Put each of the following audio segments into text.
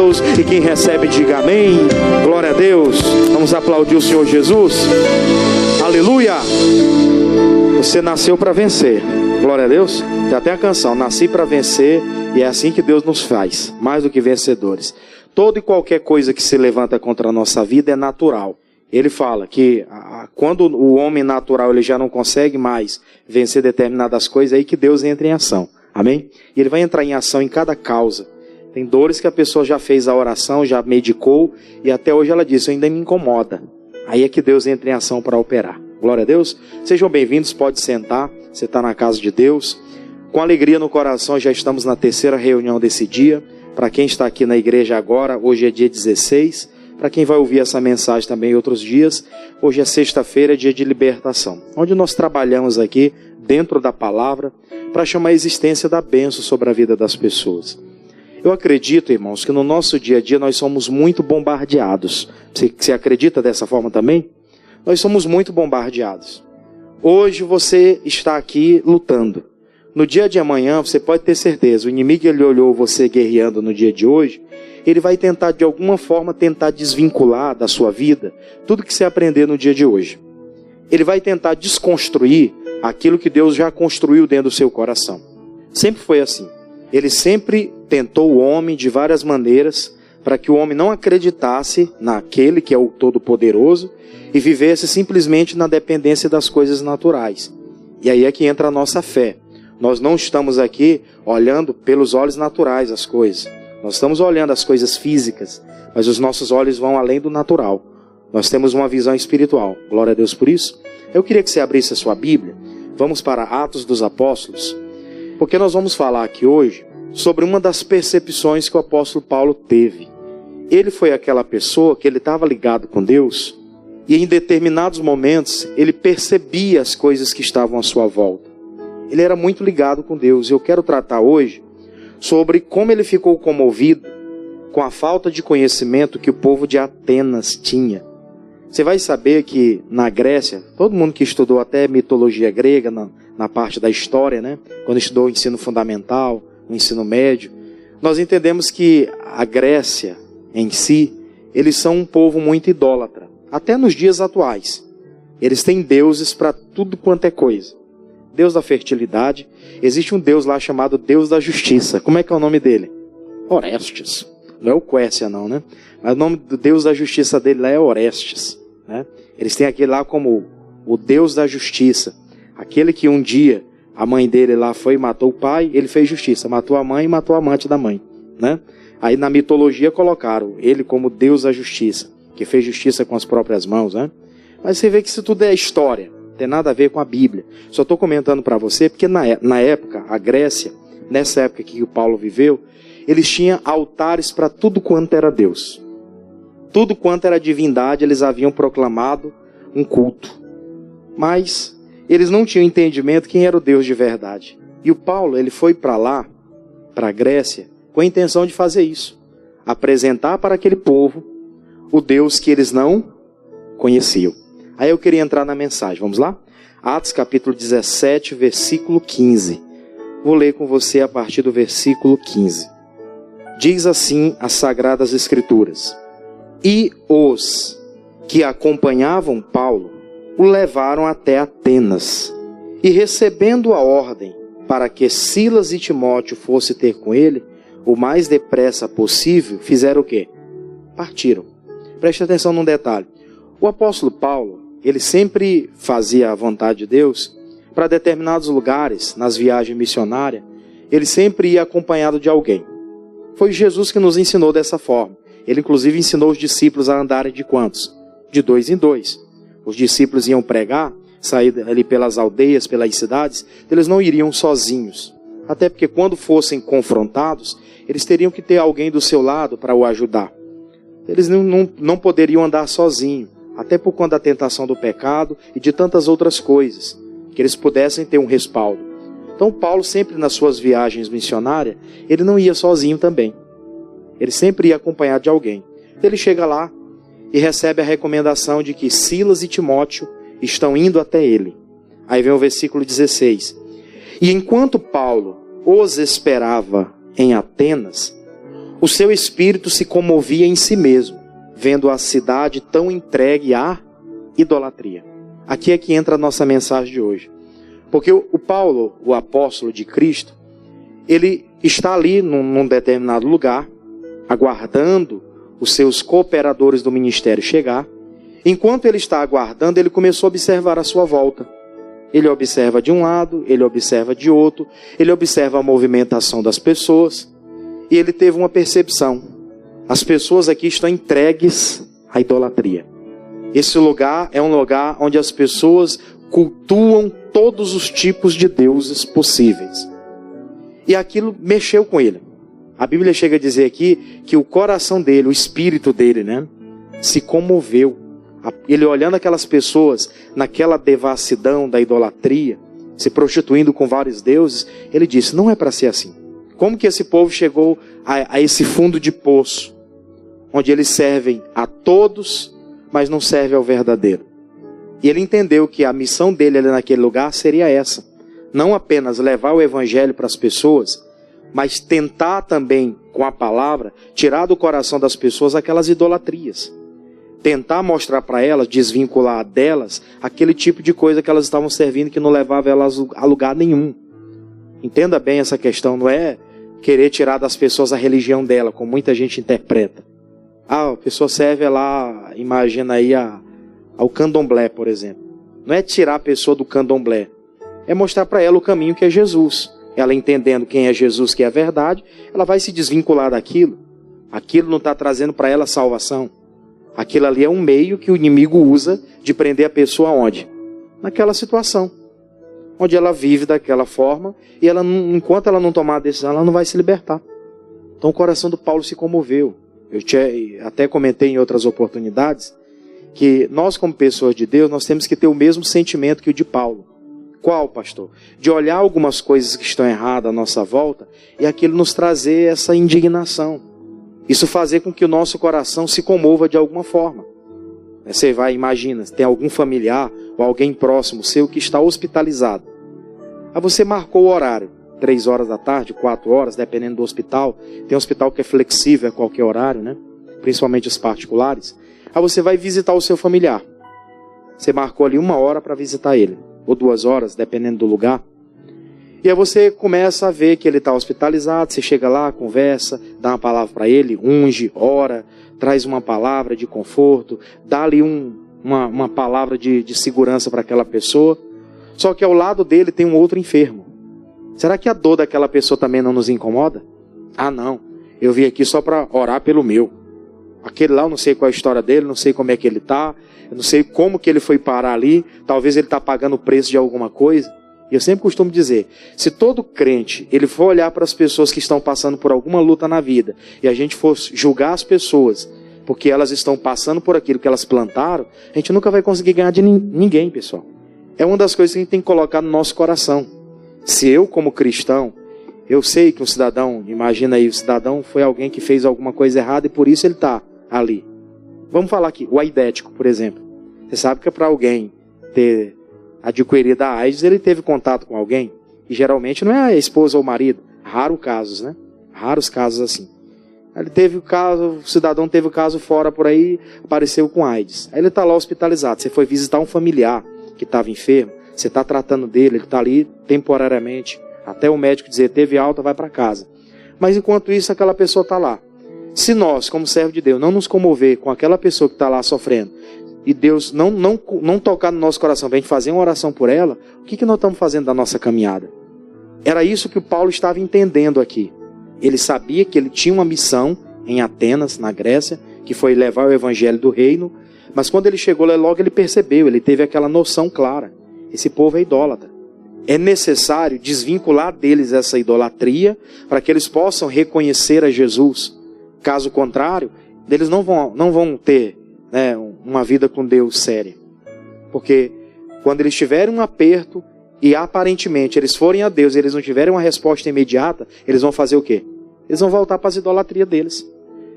Jesus. E quem recebe, diga amém. Glória a Deus. Vamos aplaudir o Senhor Jesus. Aleluia. Você nasceu para vencer. Glória a Deus. Já tem a canção, nasci para vencer. E é assim que Deus nos faz, mais do que vencedores. Toda e qualquer coisa que se levanta contra a nossa vida é natural. Ele fala que quando o homem natural ele já não consegue mais vencer determinadas coisas, é aí que Deus entra em ação. Amém? E Ele vai entrar em ação em cada causa. Tem dores que a pessoa já fez a oração, já medicou, e até hoje ela disse, ainda me incomoda. Aí é que Deus entra em ação para operar. Glória a Deus. Sejam bem-vindos, pode sentar. Você está na casa de Deus. Com alegria no coração, já estamos na terceira reunião desse dia. Para quem está aqui na igreja agora, hoje é dia 16. Para quem vai ouvir essa mensagem também em outros dias, hoje é sexta-feira, dia de libertação. Onde nós trabalhamos aqui, dentro da palavra, para chamar a existência da bênção sobre a vida das pessoas. Eu acredito, irmãos, que no nosso dia a dia nós somos muito bombardeados. Você acredita dessa forma também? Nós somos muito bombardeados. Hoje você está aqui lutando. No dia de amanhã, você pode ter certeza, o inimigo ele olhou você guerreando no dia de hoje, ele vai tentar de alguma forma desvincular da sua vida tudo que você aprender no dia de hoje. Ele vai tentar desconstruir aquilo que Deus já construiu dentro do seu coração. Sempre foi assim. Ele sempre tentou o homem de várias maneiras para que o homem não acreditasse naquele que é o Todo-Poderoso e vivesse simplesmente na dependência das coisas naturais. E aí é que entra a nossa fé. Nós não estamos aqui olhando pelos olhos naturais as coisas. Nós estamos olhando as coisas físicas, mas os nossos olhos vão além do natural. Nós temos uma visão espiritual. Glória a Deus por isso. Eu queria que você abrisse a sua Bíblia. Vamos para Atos dos Apóstolos, porque nós vamos falar aqui hoje sobre uma das percepções que o apóstolo Paulo teve. Ele foi aquela pessoa que ele estava ligado com Deus e em determinados momentos ele percebia as coisas que estavam à sua volta. Ele era muito ligado com Deus. Eu quero tratar hoje sobre como ele ficou comovido com a falta de conhecimento que o povo de Atenas tinha. Você vai saber que na Grécia, todo mundo que estudou até mitologia grega, na parte da história, né? Quando estudou o ensino fundamental, o ensino médio, nós entendemos que a Grécia em si, eles são um povo muito idólatra. Até nos dias atuais. Eles têm deuses para tudo quanto é coisa. Deus da fertilidade. Existe um Deus lá chamado Deus da justiça. Como é que é o nome dele? Orestes. Não é o Quércia não, né? Mas o nome do Deus da justiça dele lá é Orestes, né? Eles têm aquele lá como o Deus da justiça. Aquele que um dia a mãe dele lá foi e matou o pai, ele fez justiça. Matou a mãe e matou a amante da mãe, né? Aí na mitologia colocaram ele como Deus da justiça, que fez justiça com as próprias mãos, né? Mas você vê que isso tudo é história. Não tem nada a ver com a Bíblia. Só estou comentando para você, porque na época, a Grécia, nessa época que o Paulo viveu, eles tinham altares para tudo quanto era Deus. Tudo quanto era divindade, eles haviam proclamado um culto. Mas eles não tinham entendimento quem era o Deus de verdade. E o Paulo, ele foi para lá, para a Grécia, com a intenção de fazer isso. Apresentar para aquele povo o Deus que eles não conheciam. Aí eu queria entrar na mensagem, vamos lá? Atos capítulo 17, versículo 15. Vou ler com você a partir do versículo 15. Diz assim as Sagradas Escrituras: E os que acompanhavam Paulo o levaram até Atenas, e recebendo a ordem para que Silas e Timóteo fossem ter com ele, o mais depressa possível, fizeram o quê? Partiram. Preste atenção num detalhe. O apóstolo Paulo, ele sempre fazia a vontade de Deus para determinados lugares, nas viagens missionárias, ele sempre ia acompanhado de alguém. Foi Jesus que nos ensinou dessa forma. Ele inclusive ensinou os discípulos a andarem de quantos? De 2 em 2. Os discípulos iam pregar, sair ali pelas aldeias, pelas cidades, eles não iriam sozinhos. Até porque quando fossem confrontados, eles teriam que ter alguém do seu lado para o ajudar. Eles não poderiam andar sozinhos, até por conta da tentação do pecado e de tantas outras coisas, que eles pudessem ter um respaldo. Então Paulo sempre nas suas viagens missionárias, ele não ia sozinho também. Ele sempre ia acompanhado de alguém. Ele chega lá e recebe a recomendação de que Silas e Timóteo estão indo até ele. Aí vem o versículo 16. E enquanto Paulo os esperava em Atenas, o seu espírito se comovia em si mesmo, vendo a cidade tão entregue à idolatria. Aqui é que entra a nossa mensagem de hoje. Porque o Paulo, o apóstolo de Cristo, ele está ali num determinado lugar, aguardando os seus cooperadores do ministério chegar. Enquanto ele está aguardando, ele começou a observar a sua volta. Ele observa de um lado, ele observa de outro, ele observa a movimentação das pessoas, e ele teve uma percepção. As pessoas aqui estão entregues à idolatria. Esse lugar é um lugar onde as pessoas cultuam todos os tipos de deuses possíveis. E aquilo mexeu com ele. A Bíblia chega a dizer aqui que o coração dele, o espírito dele, se comoveu. Ele olhando aquelas pessoas naquela devassidão da idolatria, se prostituindo com vários deuses, ele disse, não é para ser assim. Como que esse povo chegou a esse fundo de poço, onde eles servem a todos, mas não servem ao verdadeiro? E ele entendeu que a missão dele ali naquele lugar seria essa. Não apenas levar o evangelho para as pessoas, mas tentar também, com a palavra, tirar do coração das pessoas aquelas idolatrias. Tentar mostrar para elas, desvincular delas, aquele tipo de coisa que elas estavam servindo que não levava elas a lugar nenhum. Entenda bem essa questão, não é querer tirar das pessoas a religião dela, como muita gente interpreta. A pessoa serve lá, imagina aí ao candomblé, por exemplo. Não é tirar a pessoa do candomblé, é mostrar para ela o caminho que é Jesus. Ela entendendo quem é Jesus, que é a verdade, ela vai se desvincular daquilo. Aquilo não está trazendo para ela salvação. Aquilo ali é um meio que o inimigo usa de prender a pessoa onde? Naquela situação. Onde ela vive daquela forma e ela, enquanto ela não tomar a decisão, ela não vai se libertar. Então o coração do Paulo se comoveu. Eu até comentei em outras oportunidades que nós, como pessoas de Deus, nós temos que ter o mesmo sentimento que o de Paulo. Qual, pastor? De olhar algumas coisas que estão erradas à nossa volta e aquilo nos trazer essa indignação. Isso fazer com que o nosso coração se comova de alguma forma. Você vai, imagina, tem algum familiar ou alguém próximo seu que está hospitalizado. Aí você marcou o horário, 3 horas da tarde, 4 horas, dependendo do hospital. Tem hospital que é flexível a qualquer horário, principalmente os particulares. Aí você vai visitar o seu familiar. Você marcou ali 1 hora para visitar ele, ou 2 horas, dependendo do lugar. E aí você começa a ver que ele está hospitalizado, você chega lá, conversa, dá uma palavra para ele, unge, ora, traz uma palavra de conforto, dá ali uma palavra de segurança para aquela pessoa. Só que ao lado dele tem um outro enfermo. Será que a dor daquela pessoa também não nos incomoda? Ah, não, eu vim aqui só para orar pelo meu. Aquele lá, eu não sei qual é a história dele, não sei como é que ele está, eu não sei como que ele foi parar ali, talvez ele está pagando o preço de alguma coisa. E eu sempre costumo dizer, se todo crente, ele for olhar para as pessoas que estão passando por alguma luta na vida, e a gente for julgar as pessoas, porque elas estão passando por aquilo que elas plantaram, a gente nunca vai conseguir ganhar de ninguém, pessoal. É uma das coisas que a gente tem que colocar no nosso coração. Se eu, como cristão, eu sei que um cidadão, imagina aí, o cidadão foi alguém que fez alguma coisa errada e por isso ele está ali. Vamos falar aqui, o aidético, por exemplo. Você sabe que para alguém ter adquirido a AIDS, ele teve contato com alguém, e geralmente não é a esposa ou o marido, raros casos, Raros casos assim. Ele teve o caso, o cidadão teve o caso fora por aí, apareceu com AIDS. Aí ele está lá hospitalizado, você foi visitar um familiar que estava enfermo, você está tratando dele, ele está ali temporariamente, até o médico dizer, teve alta, vai para casa. Mas enquanto isso, aquela pessoa está lá. Se nós, como servo de Deus, não nos comover com aquela pessoa que está lá sofrendo, e Deus não tocar no nosso coração, para a gente fazer uma oração por ela, o que nós estamos fazendo da nossa caminhada? Era isso que o Paulo estava entendendo aqui. Ele sabia que ele tinha uma missão em Atenas, na Grécia, que foi levar o evangelho do reino, mas quando ele chegou lá, logo ele percebeu, ele teve aquela noção clara. Esse povo é idólatra. É necessário desvincular deles essa idolatria, para que eles possam reconhecer a Jesus. Caso contrário, eles não vão ter uma vida com Deus séria. Porque quando eles tiverem um aperto e aparentemente eles forem a Deus e eles não tiverem uma resposta imediata, eles vão fazer o quê? Eles vão voltar para as idolatrias deles.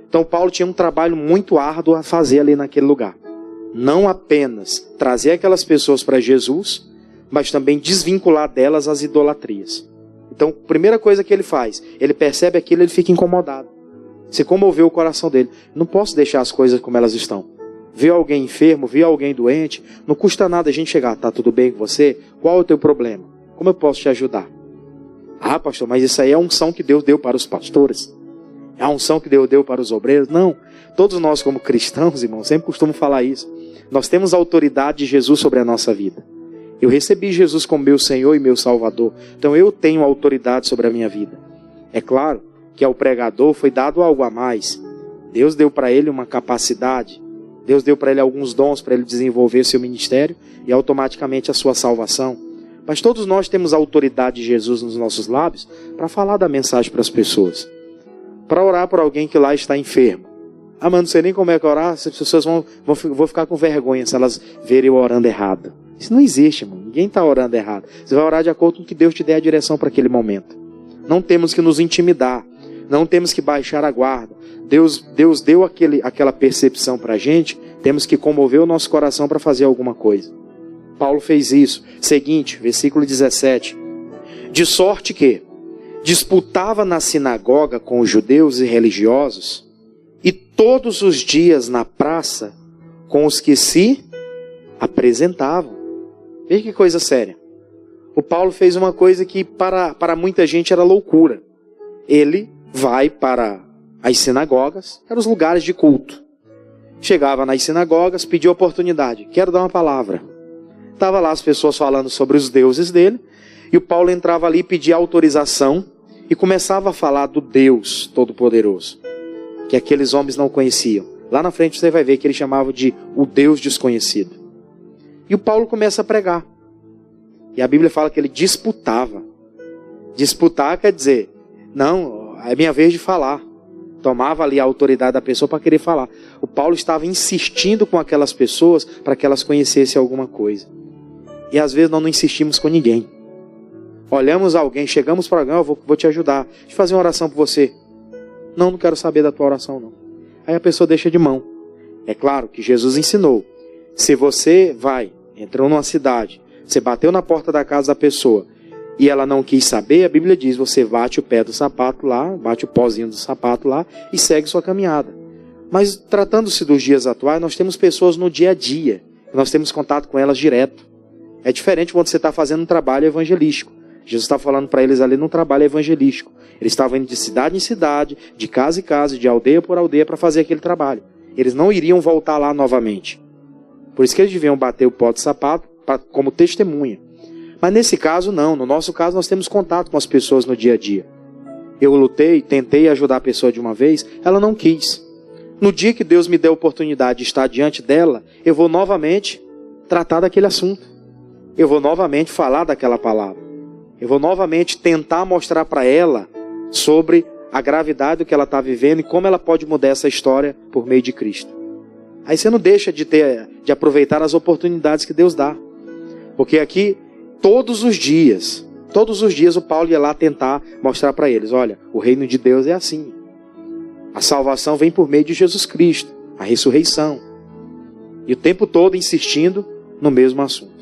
Então Paulo tinha um trabalho muito árduo a fazer ali naquele lugar. Não apenas trazer aquelas pessoas para Jesus, mas também desvincular delas as idolatrias. Então, a primeira coisa que ele faz, ele percebe aquilo, ele fica incomodado. Se comoveu o coração dele. Não posso deixar as coisas como elas estão. Viu alguém enfermo, viu alguém doente, não custa nada a gente chegar. Tá tudo bem com você? Qual é o teu problema? Como eu posso te ajudar? Ah, pastor, mas isso aí é a unção que Deus deu para os pastores. É a unção que Deus deu para os obreiros. Não. Todos nós como cristãos, irmãos, sempre costumamos falar isso. Nós temos a autoridade de Jesus sobre a nossa vida. Eu recebi Jesus como meu Senhor e meu Salvador. Então eu tenho autoridade sobre a minha vida. É claro que ao pregador foi dado algo a mais. Deus deu para ele uma capacidade. Deus deu para ele alguns dons para ele desenvolver seu ministério e automaticamente a sua salvação. Mas todos nós temos a autoridade de Jesus nos nossos lábios para falar da mensagem para as pessoas. Para orar por alguém que lá está enfermo. Ah, mas não sei nem como é que orar, as pessoas vão ficar com vergonha se elas verem eu orando errado. Isso não existe, irmão. Ninguém está orando errado. Você vai orar de acordo com o que Deus te der a direção para aquele momento. Não temos que nos intimidar. Não temos que baixar a guarda. Deus deu aquela percepção para a gente. Temos que comover o nosso coração para fazer alguma coisa. Paulo fez isso. Seguinte, versículo 17. De sorte que disputava na sinagoga com os judeus e religiosos, e todos os dias na praça com os que se apresentavam. Veja que coisa séria. O Paulo fez uma coisa que para muita gente era loucura. Ele vai para as sinagogas, eram os lugares de culto. Chegava nas sinagogas, pedia oportunidade. Quero dar uma palavra. Estava lá as pessoas falando sobre os deuses dele, e o Paulo entrava ali e pedia autorização, e começava a falar do Deus Todo-Poderoso, que aqueles homens não conheciam. Lá na frente você vai ver que ele chamava de o Deus desconhecido. E o Paulo começa a pregar. E a Bíblia fala que ele disputava. Disputar quer dizer, não, é minha vez de falar. Tomava ali a autoridade da pessoa para querer falar. O Paulo estava insistindo com aquelas pessoas para que elas conhecessem alguma coisa. E às vezes nós não insistimos com ninguém. Olhamos alguém, chegamos para alguém, eu vou te ajudar. Deixa eu fazer uma oração por você. Não quero saber da tua oração não. Aí a pessoa deixa de mão. É claro que Jesus ensinou. Se você entrou numa cidade, você bateu na porta da casa da pessoa e ela não quis saber, a Bíblia diz, você bate o pé do sapato lá, bate o pozinho do sapato lá e segue sua caminhada. Mas tratando-se dos dias atuais, nós temos pessoas no dia a dia, nós temos contato com elas direto. É diferente quando você está fazendo um trabalho evangelístico. Jesus está falando para eles ali num trabalho evangelístico. Eles estavam indo de cidade em cidade, de casa em casa, de aldeia por aldeia para fazer aquele trabalho. Eles não iriam voltar lá novamente. Por isso que eles deviam bater o pó de sapato como testemunha. Mas nesse caso não. No nosso caso nós temos contato com as pessoas no dia a dia. Eu lutei, tentei ajudar a pessoa de uma vez, ela não quis. No dia que Deus me deu a oportunidade de estar diante dela, eu vou novamente tratar daquele assunto. Eu vou novamente falar daquela palavra. Eu vou novamente tentar mostrar para ela sobre a gravidade do que ela está vivendo e como ela pode mudar essa história por meio de Cristo. Aí você não deixa de aproveitar as oportunidades que Deus dá. Porque aqui, todos os dias o Paulo ia lá tentar mostrar para eles, olha, o reino de Deus é assim. A salvação vem por meio de Jesus Cristo, a ressurreição. E o tempo todo insistindo no mesmo assunto.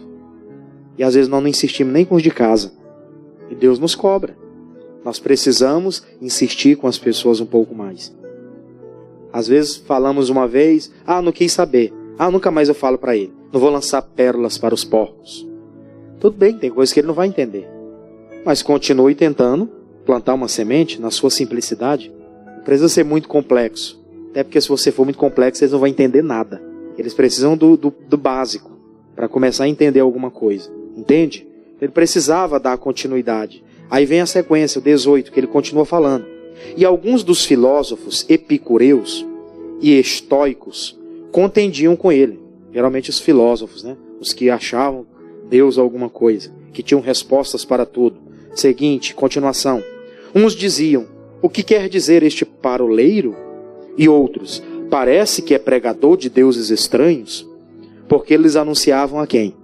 E às vezes nós não insistimos nem com os de casa. E Deus nos cobra. Nós precisamos insistir com as pessoas um pouco mais. Às vezes falamos uma vez, não quis saber. Nunca mais eu falo para ele. Não vou lançar pérolas para os porcos. Tudo bem, tem coisas que ele não vai entender. Mas continue tentando plantar uma semente na sua simplicidade. Não precisa ser muito complexo. Até porque se você for muito complexo, eles não vão entender nada. Eles precisam do básico para começar a entender alguma coisa. Entende? Ele precisava dar continuidade. Aí vem a sequência, o 18, que ele continua falando. E alguns dos filósofos epicureus e estoicos contendiam com ele. Geralmente os filósofos, né? Os que achavam Deus alguma coisa, que tinham respostas para tudo. Seguinte, continuação. Uns diziam, o que quer dizer este paroleiro? E outros, parece que é pregador de deuses estranhos, porque eles anunciavam a quem?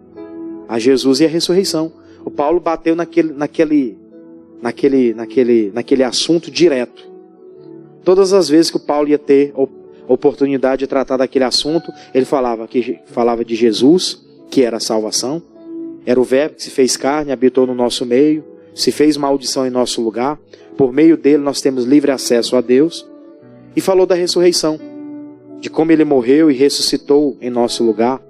A Jesus e a ressurreição. O Paulo bateu naquele assunto direto. Todas as vezes que o Paulo ia ter oportunidade de tratar daquele assunto, ele falava de Jesus, que era a salvação. Era o verbo que se fez carne, habitou no nosso meio, se fez maldição em nosso lugar. Por meio dele nós temos livre acesso a Deus. E falou da ressurreição, de como ele morreu e ressuscitou em nosso lugar,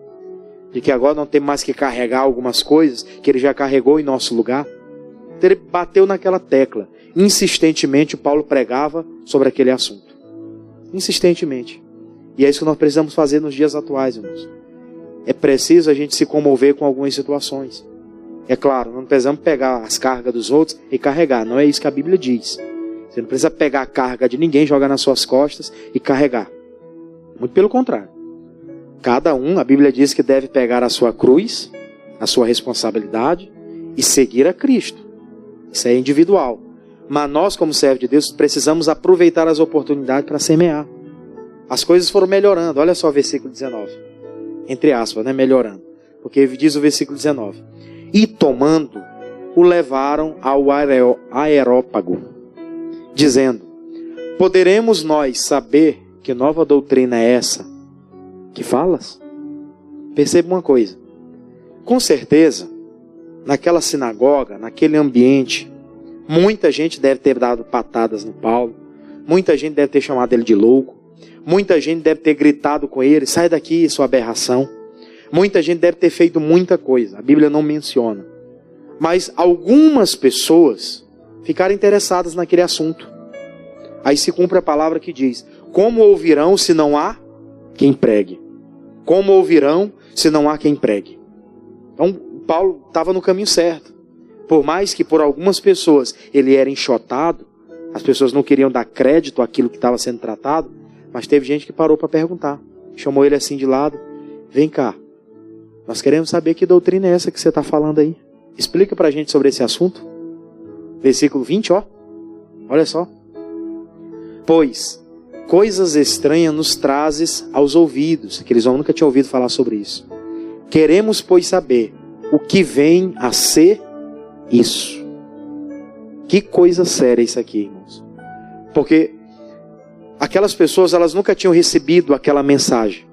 de que agora não tem mais que carregar algumas coisas que ele já carregou em nosso lugar. Então ele bateu naquela tecla. Insistentemente Paulo pregava sobre aquele assunto. Insistentemente. E é isso que nós precisamos fazer nos dias atuais, irmãos. É preciso a gente se comover com algumas situações. É claro, não precisamos pegar as cargas dos outros e carregar. Não é isso que a Bíblia diz. Você não precisa pegar a carga de ninguém, jogar nas suas costas e carregar. Muito pelo contrário. Cada um, a Bíblia diz que deve pegar a sua cruz, a sua responsabilidade e seguir a Cristo. Isso é individual. Mas nós, como servos de Deus, precisamos aproveitar as oportunidades para semear. As coisas foram melhorando. Olha só o versículo 19. Entre aspas, né? Melhorando. Porque diz o versículo 19. E tomando, o levaram ao Areópago, dizendo: poderemos nós saber que nova doutrina é essa que falas? Perceba uma coisa. Com certeza, naquela sinagoga, naquele ambiente, muita gente deve ter dado patadas no Paulo. Muita gente deve ter chamado ele de louco. Muita gente deve ter gritado com ele: sai daqui, sua aberração. Muita gente deve ter feito muita coisa. A Bíblia não menciona. Mas algumas pessoas ficaram interessadas naquele assunto. Aí se cumpre a palavra que diz: como ouvirão se não há quem pregue? Como ouvirão se não há quem pregue? Então Paulo estava no caminho certo. Por mais que por algumas pessoas ele era enxotado, as pessoas não queriam dar crédito àquilo que estava sendo tratado, mas teve gente que parou para perguntar. Chamou ele assim de lado: vem cá, nós queremos saber que doutrina é essa que você está falando aí. Explica para a gente sobre esse assunto. Versículo 20, ó. Olha só. Pois coisas estranhas nos trazes aos ouvidos. Aqueles homens nunca tinham ouvido falar sobre isso. Queremos, pois, saber o que vem a ser isso. Que coisa séria isso aqui, irmãos. Porque aquelas pessoas, elas nunca tinham recebido aquela mensagem.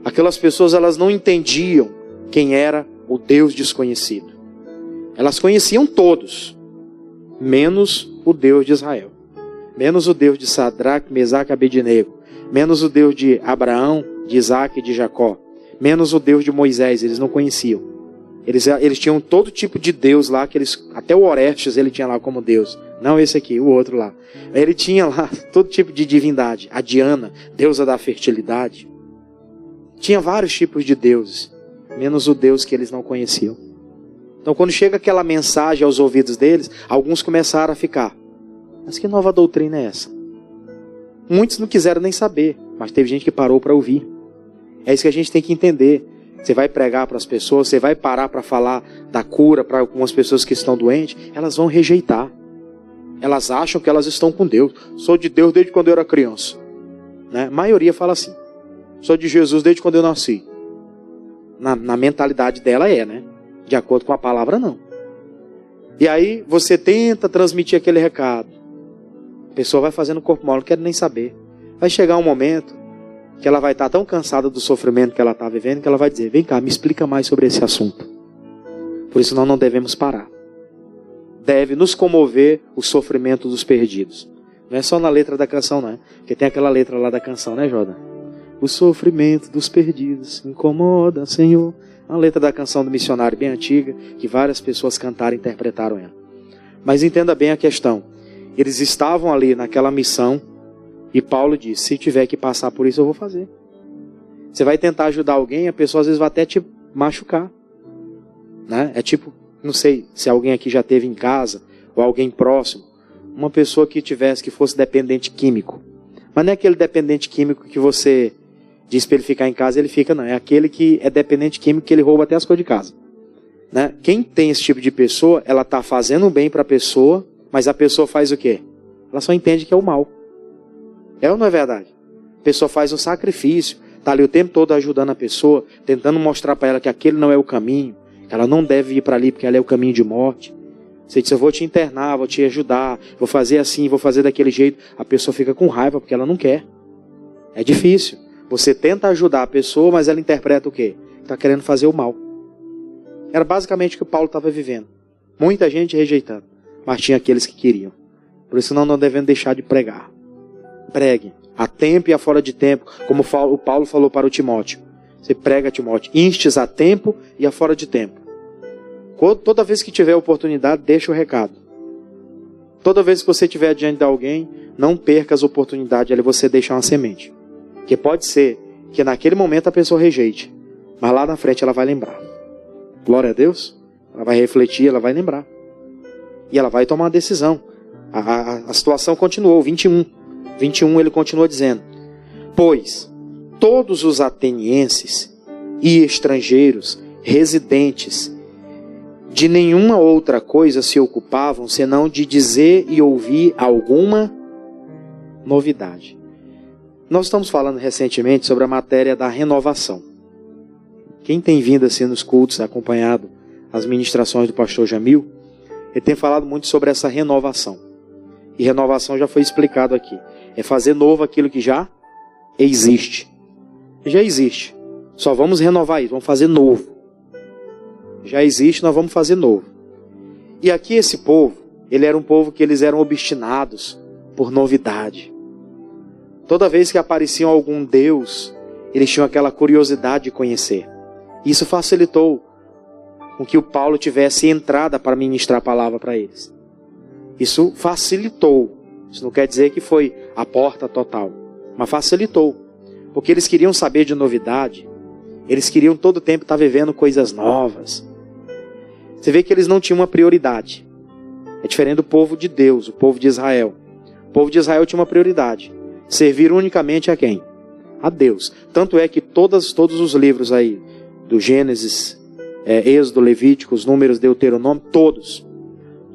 Aquelas pessoas, elas não entendiam quem era o Deus desconhecido. Elas conheciam todos, menos o Deus de Israel. Menos o Deus de Sadraque, Mesaque e Abednego. Menos o Deus de Abraão, de Isaac e de Jacó. Menos o Deus de Moisés, eles não conheciam. Eles tinham todo tipo de Deus lá, que eles, até o Orestes ele tinha lá como Deus. Não esse aqui, o outro lá. Ele tinha lá todo tipo de divindade. A Diana, deusa da fertilidade. Tinha vários tipos de deuses, menos o Deus que eles não conheciam. Então quando chega aquela mensagem aos ouvidos deles, alguns começaram a ficar: mas que nova doutrina é essa? Muitos não quiseram nem saber, mas teve gente que parou para ouvir. É isso que a gente tem que entender. Você vai pregar para as pessoas, você vai parar para falar da cura para algumas pessoas que estão doentes, elas vão rejeitar. Elas acham que elas estão com Deus. Sou de Deus desde quando eu era criança. Né? A maioria fala assim: sou de Jesus desde quando eu nasci. Na mentalidade dela né? De acordo com a palavra, não. E aí você tenta transmitir aquele recado. A pessoa vai fazendo corpo mole, não quer nem saber. Vai chegar um momento que ela vai estar tão cansada do sofrimento que ela está vivendo, que ela vai dizer: vem cá, me explica mais sobre esse assunto. Por isso nós não devemos parar. Deve nos comover o sofrimento dos perdidos. Não é só na letra da canção, não. Porque tem aquela letra lá da canção, né, Jordan? O sofrimento dos perdidos incomoda, Senhor. Uma letra da canção do missionário bem antiga, que várias pessoas cantaram e interpretaram ela. Mas entenda bem a questão. Eles estavam ali naquela missão, e Paulo disse: se tiver que passar por isso, eu vou fazer. Você vai tentar ajudar alguém, a pessoa às vezes vai até te machucar. Né? É tipo, não sei se alguém aqui já teve em casa, ou alguém próximo, uma pessoa que fosse dependente químico. Mas não é aquele dependente químico que você diz para ele ficar em casa, ele fica, não. É aquele que é dependente químico, que ele rouba até as coisas de casa. Né? Quem tem esse tipo de pessoa, ela está fazendo bem para a pessoa, mas a pessoa faz o quê? Ela só entende que é o mal. É ou não é verdade? A pessoa faz um sacrifício, está ali o tempo todo ajudando a pessoa, tentando mostrar para ela que aquele não é o caminho, que ela não deve ir para ali porque ela é o caminho de morte. Você diz: eu vou te internar, vou te ajudar, vou fazer assim, vou fazer daquele jeito. A pessoa fica com raiva porque ela não quer. É difícil. Você tenta ajudar a pessoa, mas ela interpreta o quê? Está querendo fazer o mal. Era basicamente o que o Paulo estava vivendo. Muita gente rejeitando, mas tinha aqueles que queriam. Por isso não devemos deixar de pregar. Pregue. a tempo e a fora de tempo, como o Paulo falou para o Timóteo. Você prega, Timóteo, instes a tempo e a fora de tempo. Toda vez que tiver oportunidade, deixa o recado. Toda vez que você estiver diante de alguém, não perca as oportunidades ali você deixar uma semente. Porque pode ser que naquele momento a pessoa rejeite, mas lá na frente ela vai lembrar. Glória a Deus. Ela vai refletir, ela vai lembrar. E ela vai tomar uma decisão. A situação continuou, 21 ele continua dizendo: pois todos os atenienses e estrangeiros, residentes, de nenhuma outra coisa se ocupavam, senão de dizer e ouvir alguma novidade. Nós estamos falando recentemente sobre a matéria da renovação. Quem tem vindo assim nos cultos, acompanhado as ministrações do pastor Jamil, ele tem falado muito sobre essa renovação. E renovação já foi explicado aqui. É fazer novo aquilo que já existe. Já existe. Só vamos renovar isso, vamos fazer novo. Já existe, nós vamos fazer novo. E aqui esse povo, ele era um povo que eles eram obstinados por novidade. Toda vez que aparecia algum Deus, eles tinham aquela curiosidade de conhecer. Isso facilitou com que o Paulo tivesse entrada para ministrar a palavra para eles. Isso facilitou. Isso não quer dizer que foi a porta total, mas facilitou. Porque eles queriam saber de novidade. Eles queriam todo o tempo estar vivendo coisas novas. Você vê que eles não tinham uma prioridade. É diferente do povo de Deus, o povo de Israel. O povo de Israel tinha uma prioridade. Servir unicamente a quem? A Deus. Tanto é que todos os livros aí, do Gênesis, Êxodo, Levíticos, Números, Deuteronômio,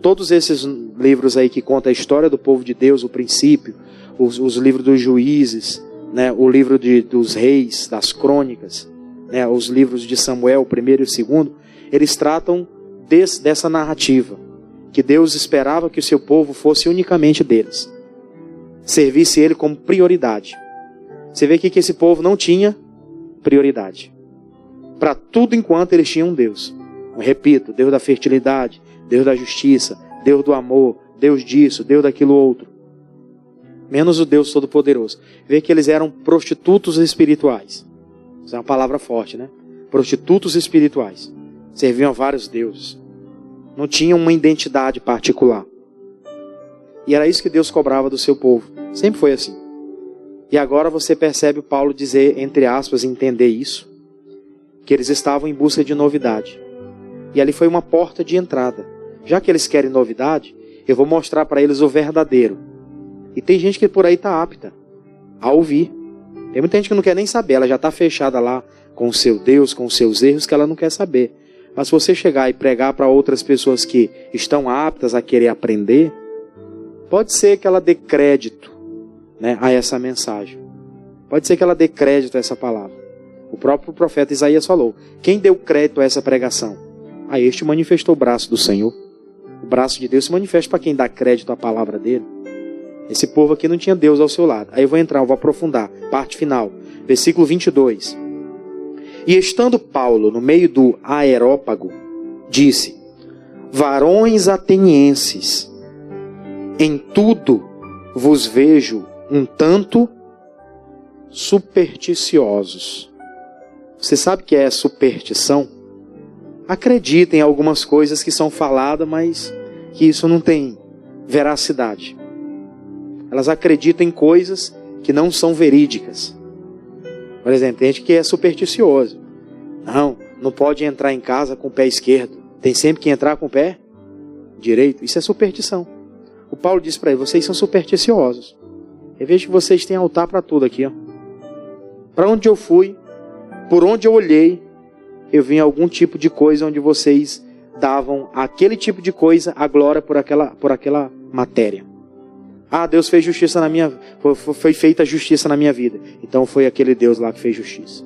todos esses livros aí que contam a história do povo de Deus, o princípio, os livros dos juízes, né, o livro dos reis, das crônicas, né, os livros de Samuel, o primeiro e o segundo, eles tratam dessa narrativa, que Deus esperava que o seu povo fosse unicamente deles, servisse ele como prioridade. Você vê aqui que esse povo não tinha prioridade. Para tudo enquanto eles tinham um Deus. Eu repito, Deus da fertilidade, Deus da justiça, Deus do amor, Deus disso, Deus daquilo outro. Menos o Deus Todo-Poderoso. Vê que eles eram prostitutos espirituais. Isso é uma palavra forte, né? Prostitutos espirituais. Serviam a vários deuses. Não tinham uma identidade particular. E era isso que Deus cobrava do seu povo. Sempre foi assim. E agora você percebe o Paulo dizer, entre aspas, entender isso, que eles estavam em busca de novidade. E ali foi uma porta de entrada. Já que eles querem novidade, eu vou mostrar para eles o verdadeiro. E tem gente que por aí está apta a ouvir. Tem muita gente que não quer nem saber, ela já está fechada lá com o seu Deus, com os seus erros, que ela não quer saber. Mas se você chegar e pregar para outras pessoas que estão aptas a querer aprender, pode ser que ela dê crédito, né, a essa mensagem. Pode ser que ela dê crédito a essa palavra. O próprio profeta Isaías falou: quem deu crédito a essa pregação? A este manifestou o braço do Senhor. O braço de Deus se manifesta para quem dá crédito à palavra dele. Esse povo aqui não tinha Deus ao seu lado. Aí eu vou aprofundar. Parte final. Versículo 22. E estando Paulo no meio do Areópago, disse: varões atenienses, em tudo vos vejo um tanto supersticiosos. Você sabe o que é superstição? Acredita em algumas coisas que são faladas, mas que isso não tem veracidade. Elas acreditam em coisas que não são verídicas. Por exemplo, tem gente que é supersticioso. Não pode entrar em casa com o pé esquerdo. Tem sempre que entrar com o pé direito. Isso é superstição. O Paulo diz para ele: vocês são supersticiosos. Eu vejo que vocês têm altar para tudo aqui. Para onde eu fui, por onde eu olhei, eu vi algum tipo de coisa onde vocês davam aquele tipo de coisa a glória por aquela matéria. Deus fez justiça na minha... Foi feita justiça na minha vida. Então foi aquele Deus lá que fez justiça.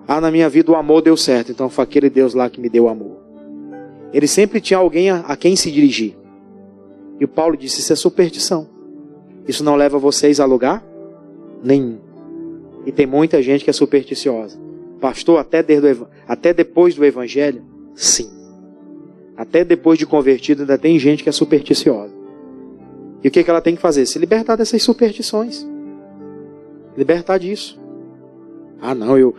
Na minha vida o amor deu certo. Então foi aquele Deus lá que me deu amor. Ele sempre tinha alguém a quem se dirigir. E o Paulo disse: isso é superstição. Isso não leva vocês a lugar nenhum. E tem muita gente que é supersticiosa. Pastor, até depois do evangelho? Sim. Até depois de convertido ainda tem gente que é supersticiosa. E o que ela tem que fazer? Se libertar dessas superstições. Libertar disso. Ah, não,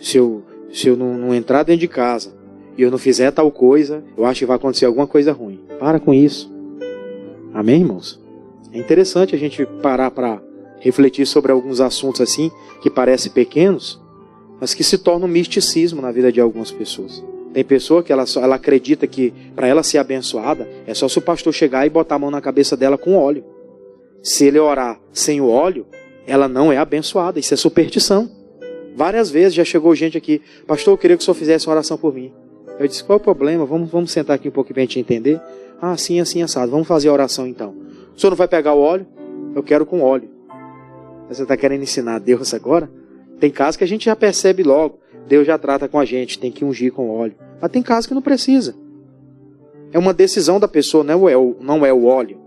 se eu não entrar dentro de casa e eu não fizer tal coisa, eu acho que vai acontecer alguma coisa ruim. Para com isso. Amém, irmãos? É interessante a gente parar para refletir sobre alguns assuntos assim, que parecem pequenos, mas que se tornam um misticismo na vida de algumas pessoas. Tem pessoa que ela acredita que para ela ser abençoada, é só se o pastor chegar e botar a mão na cabeça dela com óleo. Se ele orar sem o óleo, ela não é abençoada. Isso é superstição. Várias vezes já chegou gente aqui, pastor, eu queria que o senhor fizesse uma oração por mim. Eu disse, qual é o problema? Vamos sentar aqui um pouquinho para a gente entender. Ah, sim, assim, assado. Vamos fazer a oração então. O senhor não vai pegar o óleo? Eu quero com óleo. Você está querendo ensinar a Deus agora? Tem casos que a gente já percebe logo. Deus já trata com a gente, tem que ungir com óleo. Mas tem casos que não precisa. É uma decisão da pessoa, não é o óleo.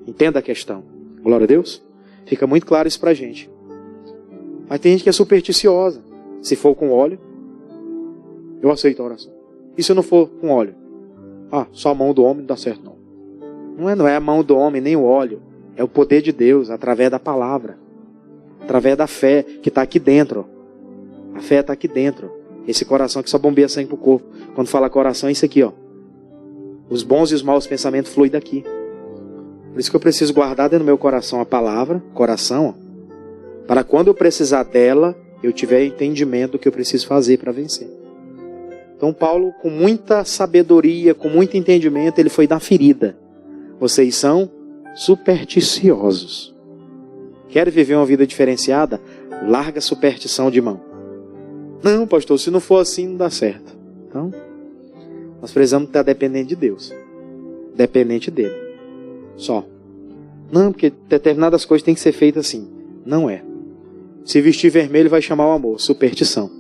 Entenda a questão. Glória a Deus. Fica muito claro isso pra gente. Mas tem gente que é supersticiosa. Se for com óleo, eu aceito a oração. E se não for com óleo? Ah, só a mão do homem não dá certo não. Não é a mão do homem, nem o óleo. É o poder de Deus, através da palavra. Através da fé que está aqui dentro. A fé está aqui dentro. Esse coração que só bombeia sangue para o corpo. Quando fala coração, é isso aqui, ó. Os bons e os maus pensamentos fluem daqui. Por isso que eu preciso guardar dentro do meu coração a palavra, coração, ó, para quando eu precisar dela, eu tiver entendimento do que eu preciso fazer para vencer. Então Paulo, com muita sabedoria, com muito entendimento, ele foi dar ferida. Vocês são supersticiosos. Quer viver uma vida diferenciada? Larga a superstição de mão. Não, pastor, se não for assim, não dá certo. Então, nós precisamos estar dependente de Deus. Dependente dele. Só. Não, porque determinadas coisas têm que ser feitas assim. Não é. Se vestir vermelho vai chamar o amor. Superstição.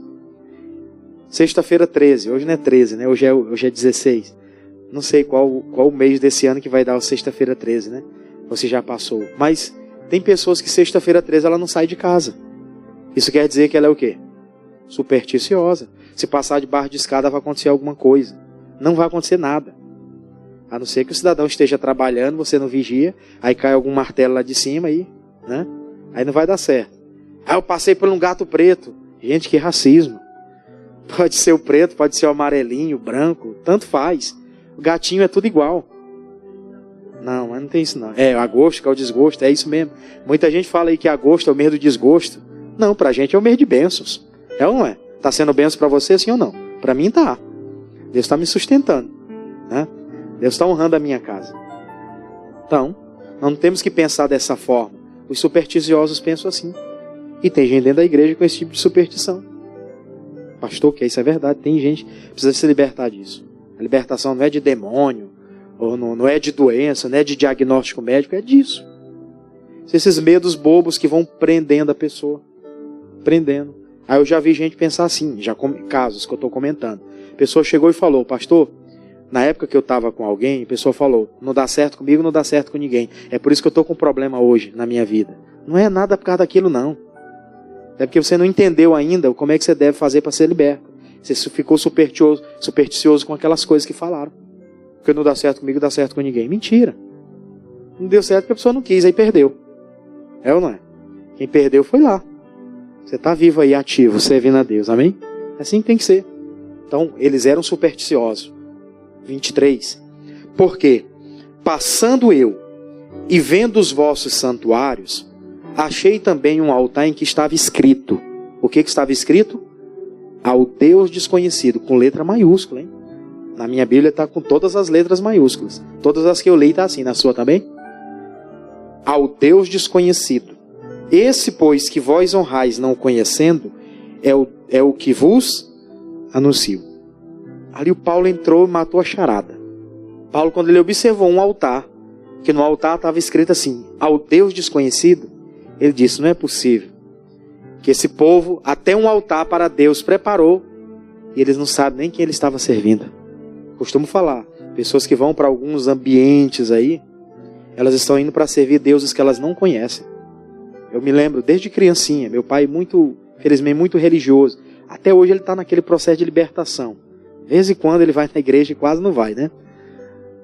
Sexta-feira 13. Hoje não é 13, né? Hoje é 16. Não sei qual o mês desse ano que vai dar a sexta-feira 13, né? Ou se já passou. Mas tem pessoas que sexta-feira 13 ela não sai de casa. Isso quer dizer que ela é o quê? Supersticiosa. Se passar debaixo de escada vai acontecer alguma coisa. Não vai acontecer nada. A não ser que o cidadão esteja trabalhando, você não vigia, aí cai algum martelo lá de cima aí, né? Aí não vai dar certo. Ah, eu passei por um gato preto. Gente, que racismo. Pode ser o preto, pode ser o amarelinho, o branco, tanto faz. O gatinho é tudo igual. Não, mas não tem isso não. É, agosto que é o desgosto, é isso mesmo. Muita gente fala aí que agosto é o mês do desgosto. Não, pra gente é o mês de bênçãos. É ou não é? Tá sendo bênção pra você, sim ou não? Pra mim tá. Deus está me sustentando, né? Deus está honrando a minha casa. Então, não temos que pensar dessa forma. Os supersticiosos pensam assim. E tem gente dentro da igreja com esse tipo de superstição. Pastor, que isso é verdade. Tem gente que precisa se libertar disso. A libertação não é de demônio, ou não é de doença, não é de diagnóstico médico, é disso. Esses medos bobos que vão prendendo a pessoa. Prendendo. Aí eu já vi gente pensar assim, casos que eu estou comentando. A pessoa chegou e falou, pastor, na época que eu estava com alguém, a pessoa falou, não dá certo comigo, não dá certo com ninguém. É por isso que eu estou com um problema hoje na minha vida. Não é nada por causa daquilo, não. É porque você não entendeu ainda como é que você deve fazer para ser liberto. Você ficou supersticioso com aquelas coisas que falaram. Porque não dá certo comigo, dá certo com ninguém. Mentira. Não deu certo porque a pessoa não quis, aí perdeu. É ou não é? Quem perdeu foi lá. Você está vivo aí, ativo, servindo a Deus. Amém? Assim que tem que ser. Então, eles eram supersticiosos. 23. Porque, passando eu e vendo os vossos santuários, achei também um altar em que estava escrito. O que estava escrito? Ao Deus desconhecido, com letra maiúscula, hein? Na minha Bíblia está com todas as letras maiúsculas. Todas as que eu leio está assim, na sua também? Ao Deus desconhecido. Esse, pois, que vós honrais não conhecendo, é o que vos anuncio. Ali o Paulo entrou e matou a charada. Paulo, quando ele observou um altar, que no altar estava escrito assim, ao Deus desconhecido, ele disse, não é possível que esse povo, até um altar para Deus preparou, e eles não sabem nem quem ele estava servindo. Costumo falar, pessoas que vão para alguns ambientes aí, elas estão indo para servir deuses que elas não conhecem. Eu me lembro, desde criancinha, meu pai felizmente muito religioso, até hoje ele está naquele processo de libertação. De vez em quando ele vai na igreja e quase não vai, né?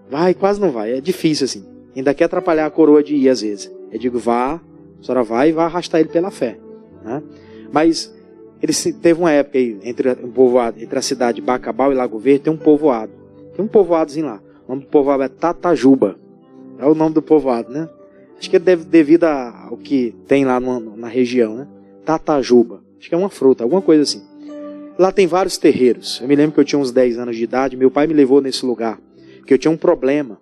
Vai, quase não vai, é difícil assim. Ainda quer atrapalhar a coroa de ir às vezes. Eu digo, vá, a senhora vai e vai arrastar ele pela fé. né? Mas teve uma época aí, entre a cidade de Bacabal e Lago Verde, tem um povoado. Tem um povoadozinho lá. O nome do povoado é Tatajuba. É o nome do povoado, né? Acho que é devido ao que tem lá na região, né? Tatajuba. Acho que é uma fruta, alguma coisa assim. Lá tem vários terreiros. Eu me lembro que eu tinha uns 10 anos de idade. Meu pai me levou nesse lugar. Porque eu tinha um problema.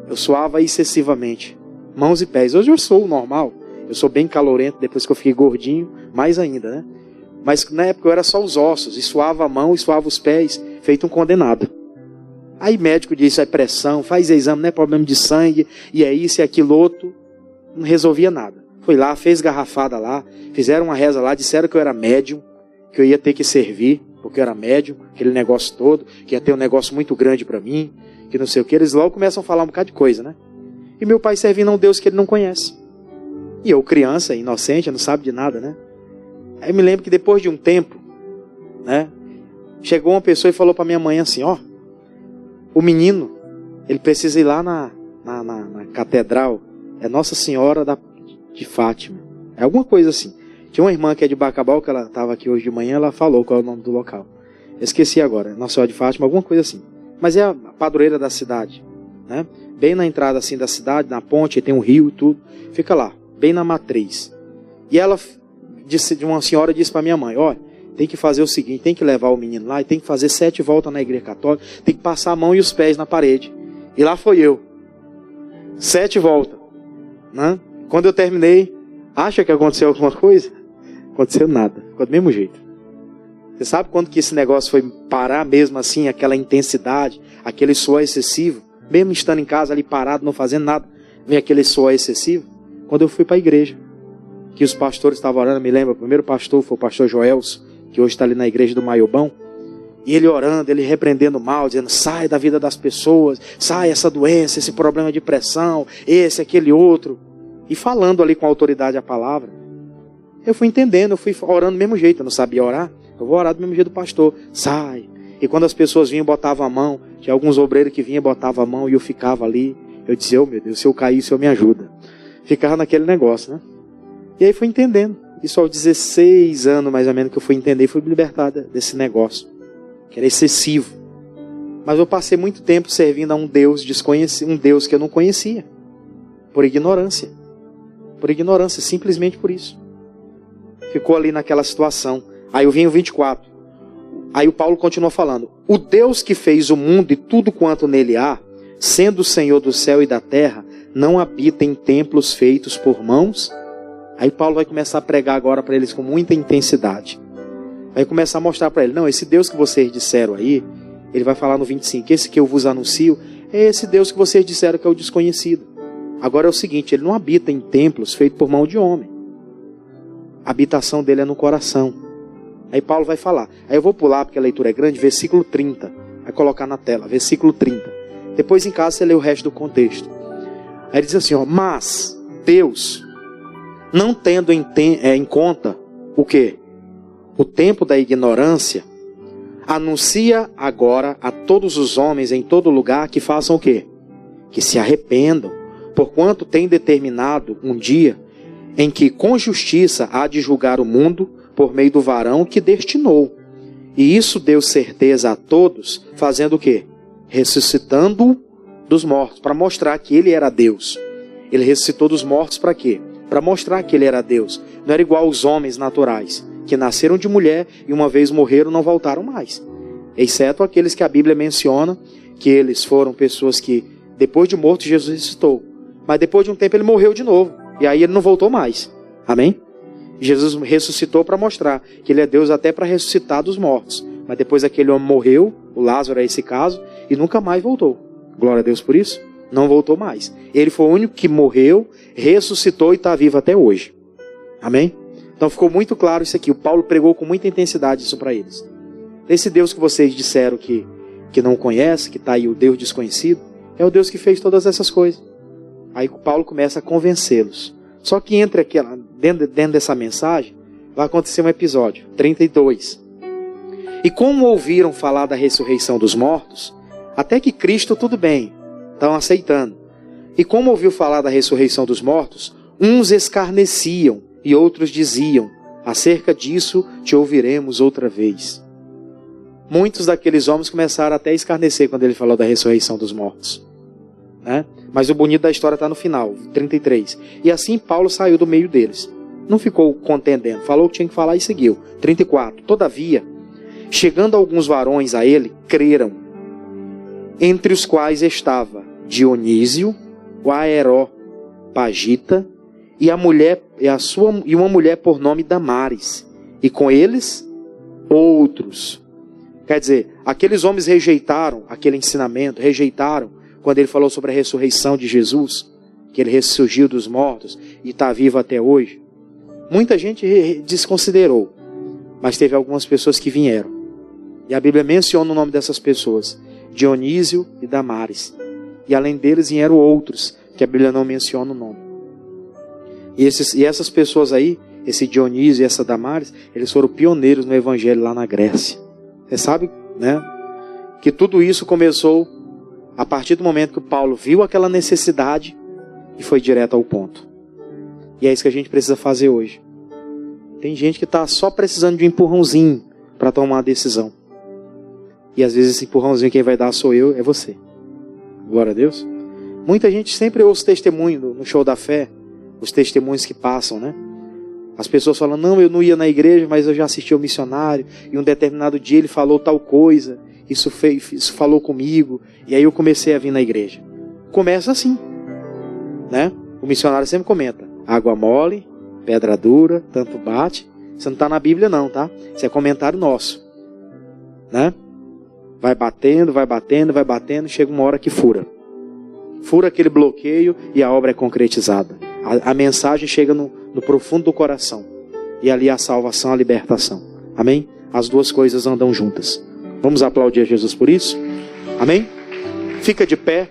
Eu suava excessivamente. Mãos e pés. Hoje eu sou o normal. Eu sou bem calorento. Depois que eu fiquei gordinho, mais ainda, né? Mas na época eu era só os ossos. E suava a mão e suava os pés. Feito um condenado. Aí médico disse, é pressão, faz exame, não é problema de sangue. E é isso e aquilo outro. Não resolvia nada. Foi lá, fez garrafada lá. Fizeram uma reza lá. Disseram que eu era médium. Que eu ia ter que servir, porque eu era médium, aquele negócio todo, que ia ter um negócio muito grande para mim, que não sei o que. Eles logo começam a falar um bocado de coisa, né? E meu pai servindo a um Deus que ele não conhece. E eu, criança, inocente, não sabe de nada, né? Aí eu me lembro que depois de um tempo, né? Chegou uma pessoa e falou para minha mãe assim, ó, o menino, ele precisa ir lá na catedral, é Nossa Senhora de Fátima. É alguma coisa assim. Tinha uma irmã que é de Bacabal, que ela estava aqui hoje de manhã, ela falou qual é o nome do local. Eu esqueci agora, Nossa Senhora de Fátima, alguma coisa assim. Mas é a padroeira da cidade, né? Bem na entrada assim da cidade, na ponte, tem um rio e tudo. Fica lá, bem na matriz. E ela uma senhora disse para minha mãe, olha, tem que fazer o seguinte, tem que levar o menino lá e tem que fazer 7 voltas na igreja católica, tem que passar a mão e os pés na parede. E lá foi eu. 7 voltas, né? Quando eu terminei, acha que aconteceu alguma coisa? Aconteceu nada, ficou do mesmo jeito. Você sabe quando que esse negócio foi parar mesmo assim, aquela intensidade, aquele suor excessivo, mesmo estando em casa ali parado, não fazendo nada, vem aquele suor excessivo? Quando eu fui para a igreja, que os pastores estavam orando, me lembro, o primeiro pastor foi o pastor Joelso, que hoje está ali na igreja do Maiobão, e ele orando, ele repreendendo o mal, dizendo, sai da vida das pessoas, sai essa doença, esse problema de pressão, esse, aquele outro, e falando ali com autoridade a palavra. Eu fui entendendo, eu fui orando do mesmo jeito, eu não sabia orar, eu vou orar do mesmo jeito do pastor, sai. E quando as pessoas vinham, botavam a mão, tinha alguns obreiros que vinham, botavam a mão e eu ficava ali, eu dizia, oh meu Deus, se eu cair, o Senhor me ajuda. Ficava naquele negócio, né? E aí fui entendendo, isso aos 16 anos mais ou menos que eu fui entender, fui libertado desse negócio, que era excessivo. Mas eu passei muito tempo servindo a um Deus desconhecido, um Deus que eu não conhecia, por ignorância, simplesmente por isso. Ficou ali naquela situação. Aí eu vim o 24. Aí o Paulo continua falando. O Deus que fez o mundo e tudo quanto nele há, sendo o Senhor do céu e da terra, não habita em templos feitos por mãos. Aí Paulo vai começar a pregar agora para eles com muita intensidade. Vai começar a mostrar para eles. Não, esse Deus que vocês disseram aí, ele vai falar no 25. Esse que eu vos anuncio, é esse Deus que vocês disseram que é o desconhecido. Agora é o seguinte, ele não habita em templos feitos por mão de homem. A habitação dele é no coração. Aí Paulo vai falar. Aí eu vou pular, porque a leitura é grande, versículo 30. Vai colocar na tela, versículo 30. Depois em casa você lê o resto do contexto. Aí ele diz assim, ó, mas Deus, não tendo em conta o quê? O tempo da ignorância, anuncia agora a todos os homens em todo lugar que façam o quê? Que se arrependam, porquanto tem determinado um dia em que com justiça há de julgar o mundo por meio do varão que destinou. E isso deu certeza a todos, fazendo o quê? Ressuscitando dos mortos, para mostrar que ele era Deus. Ele ressuscitou dos mortos para quê? Para mostrar que ele era Deus. Não era igual aos homens naturais, que nasceram de mulher e uma vez morreram não voltaram mais. Exceto aqueles que a Bíblia menciona, que eles foram pessoas que depois de morto Jesus ressuscitou. Mas depois de um tempo ele morreu de novo. E aí ele não voltou mais. Amém? Jesus ressuscitou para mostrar que ele é Deus até para ressuscitar dos mortos. Mas depois aquele homem morreu, o Lázaro é esse caso, e nunca mais voltou. Glória a Deus por isso. Não voltou mais. Ele foi o único que morreu, ressuscitou e está vivo até hoje. Amém? Então ficou muito claro isso aqui. O Paulo pregou com muita intensidade isso para eles. Esse Deus que vocês disseram que não conhece, que está aí o Deus desconhecido, é o Deus que fez todas essas coisas. Aí o Paulo começa a convencê-los. Só que dentro dessa mensagem, vai acontecer um episódio, 32. E como ouviram falar da ressurreição dos mortos, até que Cristo tudo bem, estão aceitando. E como ouviu falar da ressurreição dos mortos, uns escarneciam e outros diziam, Acerca disso te ouviremos outra vez. Muitos daqueles homens começaram até a escarnecer quando ele falou da ressurreição dos mortos, né? Mas o bonito da história está no final, 33. E assim Paulo saiu do meio deles. Não ficou contendendo, falou o que tinha que falar e seguiu. 34. Todavia, chegando alguns varões a ele, creram, entre os quais estava Dionísio, o Areopagita, e uma mulher por nome Damares, e com eles outros. Quer dizer, aqueles homens rejeitaram aquele ensinamento, rejeitaram quando ele falou sobre a ressurreição de Jesus, que ele ressurgiu dos mortos e está vivo até hoje. Muita gente desconsiderou, mas teve algumas pessoas que vieram. E a Bíblia menciona o nome dessas pessoas, Dionísio e Damares. E além deles vieram outros, que a Bíblia não menciona o nome. E essas pessoas aí, esse Dionísio e essa Damares, eles foram pioneiros no Evangelho lá na Grécia. Você sabe, né? Que tudo isso começou a partir do momento que o Paulo viu aquela necessidade e foi direto ao ponto. E é isso que a gente precisa fazer hoje. Tem gente que está só precisando de um empurrãozinho para tomar uma decisão. E às vezes esse empurrãozinho quem vai dar sou eu, é você. Glória a Deus. Muita gente sempre ouve os testemunhos no show da fé, os testemunhos que passam, né? As pessoas falam, não, eu não ia na igreja, mas eu já assisti ao missionário, e um determinado dia ele falou tal coisa, isso falou comigo, e aí eu comecei a vir na igreja. Começa assim, né? O missionário sempre comenta, água mole, pedra dura, tanto bate. Isso não está na Bíblia não, tá? Isso é comentário nosso, né? Vai batendo, vai batendo, vai batendo, chega uma hora que fura. Fura aquele bloqueio e a obra é concretizada. A mensagem chega no profundo do coração. E ali a salvação, a libertação. Amém? As duas coisas andam juntas. Vamos aplaudir a Jesus por isso? Amém? Fica de pé.